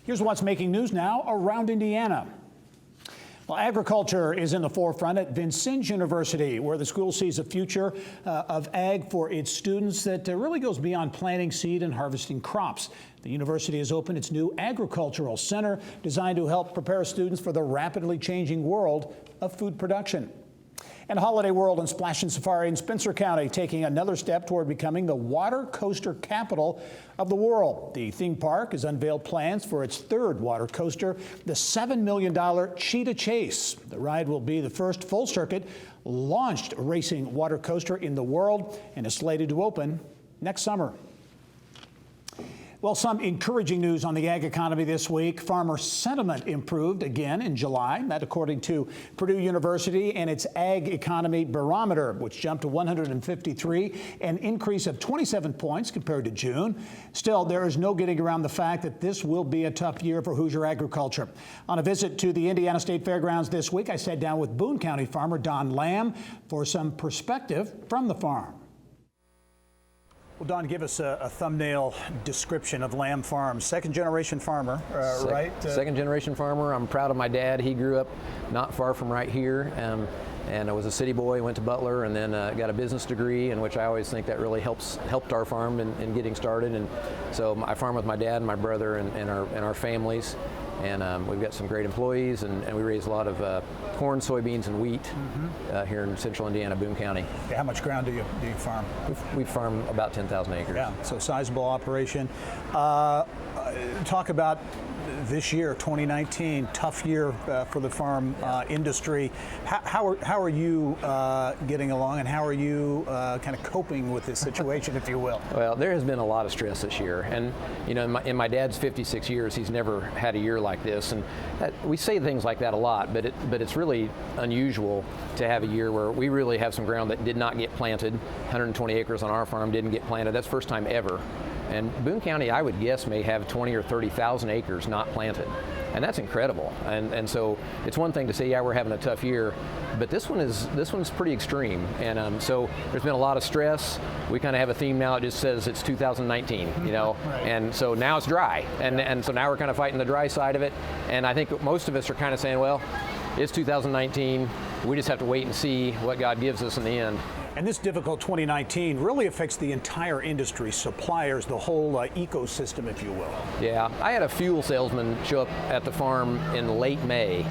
Here's what's making news now around Indiana. Well, agriculture is in the forefront at Vincennes University, where the school sees a future of ag for its students that really goes beyond planting seed and harvesting crops. The university has opened its new agricultural center designed to help prepare students for the rapidly changing world of food production. And Holiday World and Splash and Safari in Spencer County taking another step toward becoming the water coaster capital of the world. The theme park has unveiled plans for its third water coaster, the $7 million Cheetah Chase. The ride will be the first full-circuit launched racing water coaster in the world and is slated to open next summer. Well, some encouraging news on the ag economy this week. Farmer sentiment improved again in July. That according to Purdue University and its Ag Economy Barometer, which jumped to 153, an increase of 27 points compared to June. Still, there is no getting around the fact that this will be a tough year for Hoosier agriculture. On a visit to the Indiana State Fairgrounds this week, I sat down with Boone County farmer Don Lamb for some perspective from the farm. Well, Don, give us a thumbnail description of Lamb Farms. Second-generation farmer, right? Second-generation farmer. I'm proud of my dad. He grew up not far from right here, and I was a city boy, went to Butler, and then got a business degree, in which I always think that really helped our farm in getting started. And so I farm with my dad and my brother and our families. And we've got some great employees, and we raise a lot of corn, soybeans, and wheat here in central Indiana, Boone County. Okay, how much ground do you farm? We farm about 10,000 acres. Yeah, so sizable operation. Talk about this year, 2019, tough year for the farm industry. How are you getting along, and how are you kind of coping with this situation, if you will? Well, there has been a lot of stress this year, and you know, in my dad's 56 years, he's never had a year like this, and we say things like that a lot, but it's really unusual to have a year where we really have some ground that did not get planted. 120 acres on our farm didn't get planted. That's the first time ever. And Boone County, I would guess, may have 20 or 30,000 acres not planted. And that's incredible. And so it's one thing to say, yeah, we're having a tough year, but this one's pretty extreme. And so there's been a lot of stress. We kind of have a theme now. It just says it's 2019, you know, right. And so now it's dry. And so now we're kind of fighting the dry side of it. And I think most of us are kind of saying, well, it's 2019. We just have to wait and see what God gives us in the end. And this difficult 2019 really affects the entire industry, suppliers, the whole ecosystem, if you will. Yeah, I had a fuel salesman show up at the farm in late May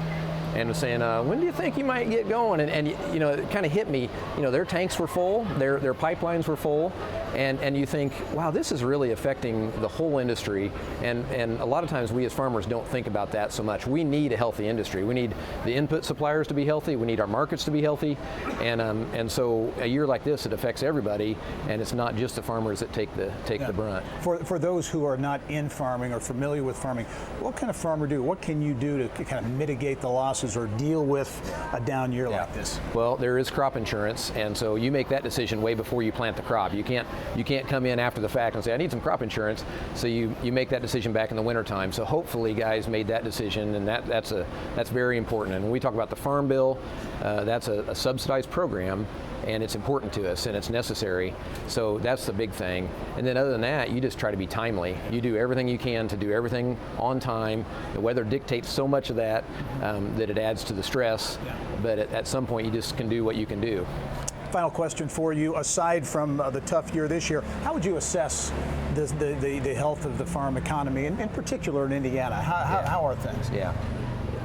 and was saying, when do you think you might get going? And you know, it kind of hit me. You know, their tanks were full, their pipelines were full, and you think, wow, this is really affecting the whole industry. And a lot of times we as farmers don't think about that so much. We need a healthy industry. We need the input suppliers to be healthy. We need our markets to be healthy. And so a year like this, it affects everybody, and it's not just the farmers that take the brunt. For those who are not in farming or familiar with farming, what can a farmer do? What can you do to kind of mitigate the losses or deal with a down year like this? Well, there is crop insurance, and so you make that decision way before you plant the crop. You can't come in after the fact and say, I need some crop insurance. So you make that decision back in the wintertime. So hopefully guys made that decision, and that's very important. And when we talk about the Farm Bill, that's a subsidized program, and it's important to us, and it's necessary. So that's the big thing. And then other than that, you just try to be timely. You do everything you can to do everything on time. The weather dictates so much of that that it adds to the stress, but at some point you just can do what you can do. Final question for you. Aside from the tough year this year, how would you assess the health of the farm economy, in particular in Indiana? How are things? Yeah,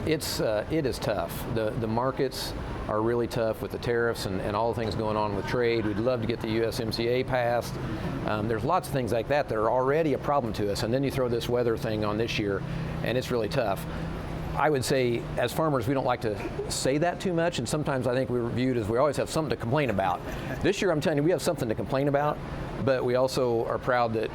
it is tough. The markets are really tough with the tariffs and all the things going on with trade. We'd love to get the USMCA passed. There's lots of things like that are already a problem to us, and then you throw this weather thing on this year, and it's really tough. I would say, as farmers, we don't like to say that too much, and sometimes I think we're viewed as we always have something to complain about. This year, I'm telling you, we have something to complain about, but we also are proud that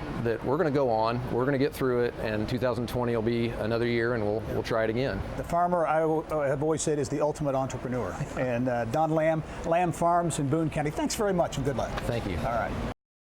we're going to go on, we're going to get through it, and 2020 will be another year, and we'll try it again. The farmer, I have always said, is the ultimate entrepreneur. And Don Lamb, Lamb Farms in Boone County, thanks very much, and good luck. Thank you. All right.